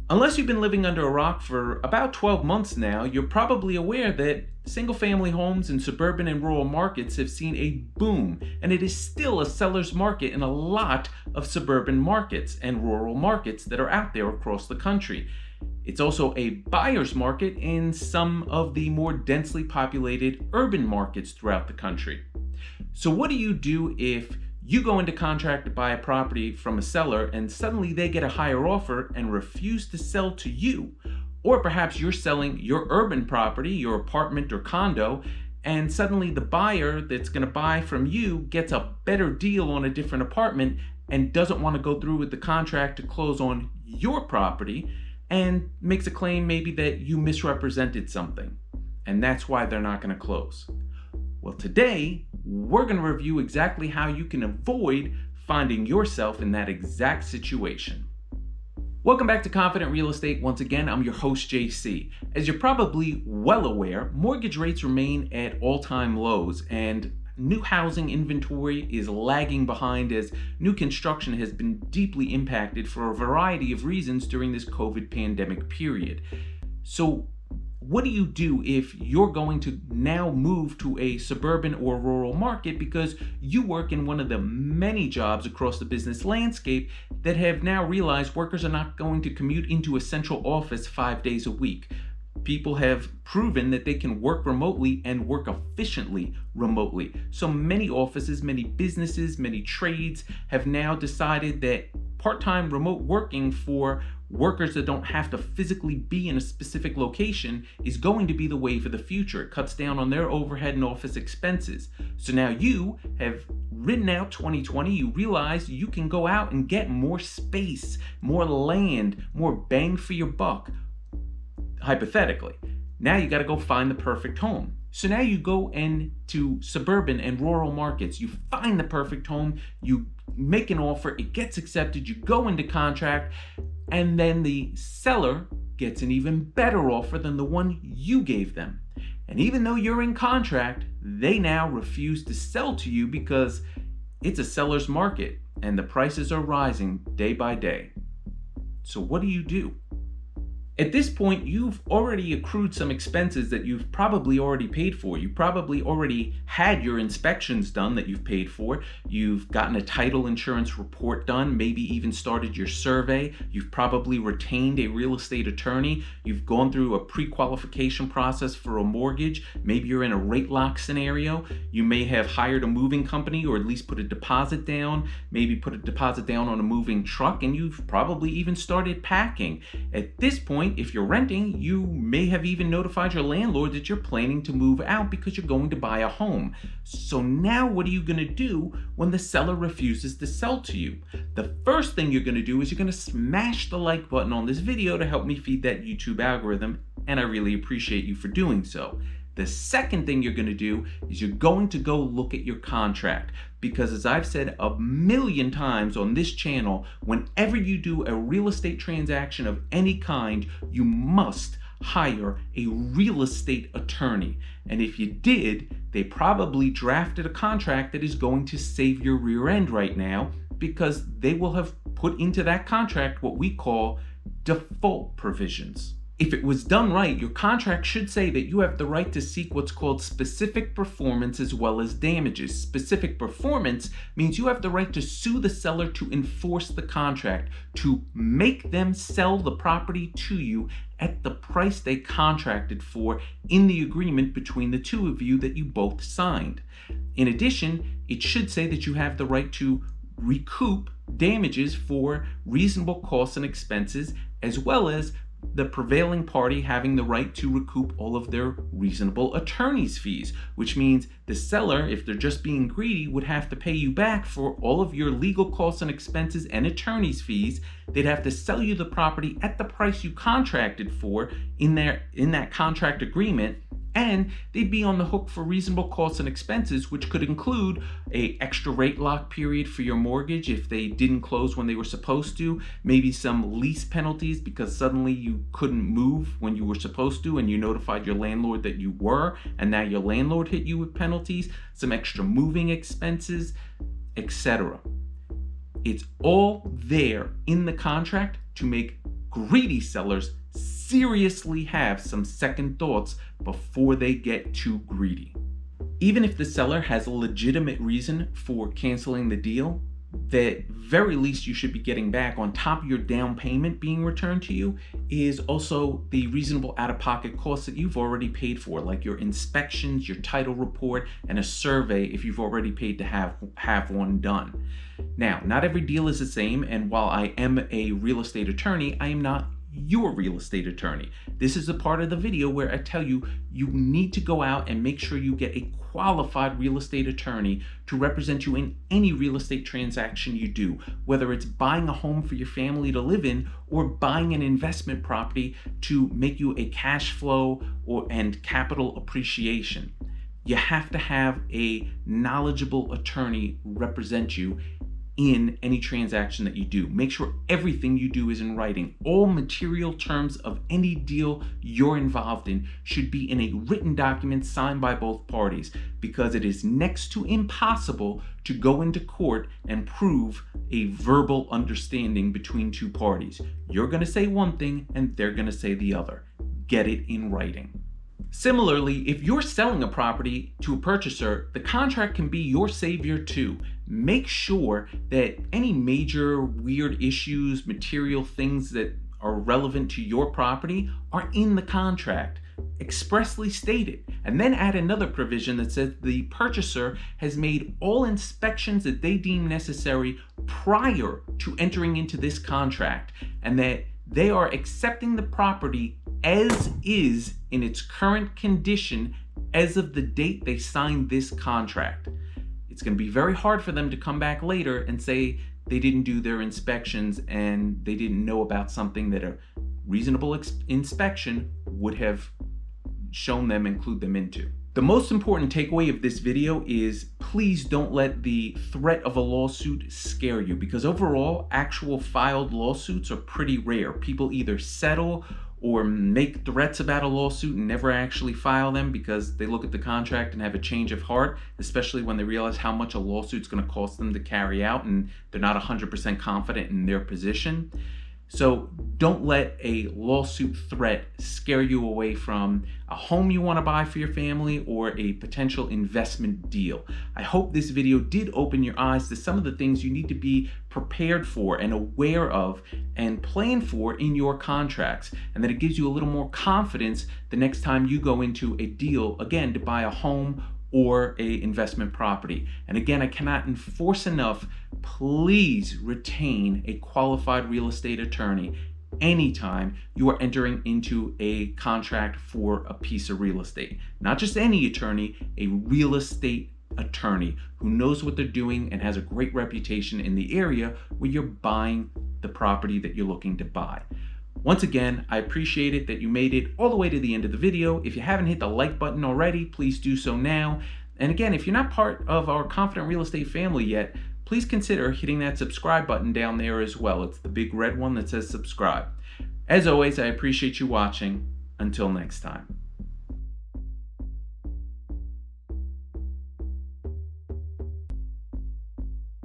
Unless you've been living under a rock for about 12 months now, you're probably aware that single-family homes in suburban and rural markets have seen a boom, and it is still a seller's market in a lot of suburban markets and rural markets that are out there across the country. It's also a buyer's market in some of the more densely populated urban markets throughout the country. So what do you do if you go into contract to buy a property from a seller and suddenly they get a higher offer and refuse to sell to you? Or perhaps you're selling your urban property, your apartment or condo, and suddenly the buyer that's going to buy from you gets a better deal on a different apartment and doesn't want to go through with the contract to close on your property and makes a claim maybe that you misrepresented something. And that's why they're not going to close. Well, today, we're going to review exactly how you can avoid finding yourself in that exact situation. Welcome back to Confident Real Estate. Once again, I'm your host, JC. As you're probably well aware, mortgage rates remain at all-time lows, and new housing inventory is lagging behind as new construction has been deeply impacted for a variety of reasons during this COVID pandemic period. So, what do you do if you're going to now move to a suburban or rural market because you work in one of the many jobs across the business landscape that have now realized workers are not going to commute into a central office 5 days a week? People have proven that they can work remotely and work efficiently remotely. So many offices, many businesses, many trades have now decided that part-time remote working for workers that don't have to physically be in a specific location is going to be the way for the future. It cuts down on their overhead and office expenses. So now you have written out 2020, you realize you can go out and get more space, more land, more bang for your buck, hypothetically. Now you got to go find the perfect home. So now you go into suburban and rural markets, you find the perfect home, you make an offer, it gets accepted, you go into contract, and then the seller gets an even better offer than the one you gave them. And even though you're in contract, they now refuse to sell to you because it's a seller's market and the prices are rising day by day. So what do you do? At this point, you've already accrued some expenses that you've probably already paid for. You probably already had your inspections done that you've paid for. You've gotten a title insurance report done, maybe even started your survey. You've probably retained a real estate attorney. You've gone through a pre-qualification process for a mortgage. Maybe you're in a rate lock scenario. You may have hired a moving company or at least put a deposit down, maybe put a deposit down on a moving truck, and you've probably even started packing. At this point, if you're renting, you may have even notified your landlord that you're planning to move out because you're going to buy a home. So now what are you going to do when the seller refuses to sell to you? The first thing you're going to do is you're going to smash the like button on this video to help me feed that YouTube algorithm, and I really appreciate you for doing so. The second thing you're going to do is you're going to go look at your contract, because as I've said a million times on this channel, whenever you do a real estate transaction of any kind, you must hire a real estate attorney. And if you did, they probably drafted a contract that is going to save your rear end right now, because they will have put into that contract what we call default provisions. If it was done right, your contract should say that you have the right to seek what's called specific performance as well as damages. Specific performance means you have the right to sue the seller to enforce the contract, to make them sell the property to you at the price they contracted for in the agreement between the two of you that you both signed. In addition, it should say that you have the right to recoup damages for reasonable costs and expenses, as well as the prevailing party having the right to recoup all of their reasonable attorney's fees, which means the seller, if they're just being greedy, would have to pay you back for all of your legal costs and expenses and attorney's fees. They'd have to sell you the property at the price you contracted for in that contract agreement, and they'd be on the hook for reasonable costs and expenses, which could include an extra rate lock period for your mortgage if they didn't close when they were supposed to, maybe some lease penalties because suddenly you couldn't move when you were supposed to and you notified your landlord that you were, and now your landlord hit you with penalties, some extra moving expenses, etc. It's all there in the contract to make greedy sellers seriously have some second thoughts before they get too greedy. Even if the seller has a legitimate reason for canceling the deal, the very least you should be getting back on top of your down payment being returned to you is also the reasonable out-of-pocket costs that you've already paid for, like your inspections, your title report, and a survey if you've already paid to have one done. Now, not every deal is the same, and while I am a real estate attorney, I am not your real estate attorney. This is a part of the video where I tell you you need to go out and make sure you get a qualified real estate attorney to represent you in any real estate transaction you do, whether it's buying a home for your family to live in or buying an investment property to make you a cash flow and capital appreciation. You have to have a knowledgeable attorney represent you in any transaction that you do. Make sure everything you do is in writing. All material terms of any deal you're involved in should be in a written document signed by both parties, because it is next to impossible to go into court and prove a verbal understanding between two parties. You're going to say one thing and they're going to say the other. Get it in writing. Similarly, if you're selling a property to a purchaser, the contract can be your savior too. Make sure that any major weird issues, material things that are relevant to your property are in the contract, expressly stated, and then add another provision that says the purchaser has made all inspections that they deem necessary prior to entering into this contract, and that they are accepting the property as is in its current condition as of the date they signed this contract. It's going to be very hard for them to come back later and say they didn't do their inspections and they didn't know about something that a reasonable inspection would have shown them and clued them into. The most important takeaway of this video is please don't let the threat of a lawsuit scare you, because overall, actual filed lawsuits are pretty rare. People either settle or make threats about a lawsuit and never actually file them because they look at the contract and have a change of heart, especially when they realize how much a lawsuit's going to cost them to carry out and they're not 100% confident in their position. So don't let a lawsuit threat scare you away from a home you want to buy for your family or a potential investment deal. I hope this video did open your eyes to some of the things you need to be prepared for and aware of and plan for in your contracts, and that it gives you a little more confidence the next time you go into a deal, again, to buy a home or a investment property. And again, I cannot enforce enough, please retain a qualified real estate attorney anytime you are entering into a contract for a piece of real estate. Not just any attorney, a real estate attorney who knows what they're doing and has a great reputation in the area where you're buying the property that you're looking to buy. Once again, I appreciate it that you made it all the way to the end of the video. If you haven't hit the like button already, please do so now. And again, if you're not part of our Confident Real Estate family yet, please consider hitting that subscribe button down there as well. It's the big red one that says subscribe. As always, I appreciate you watching. Until next time.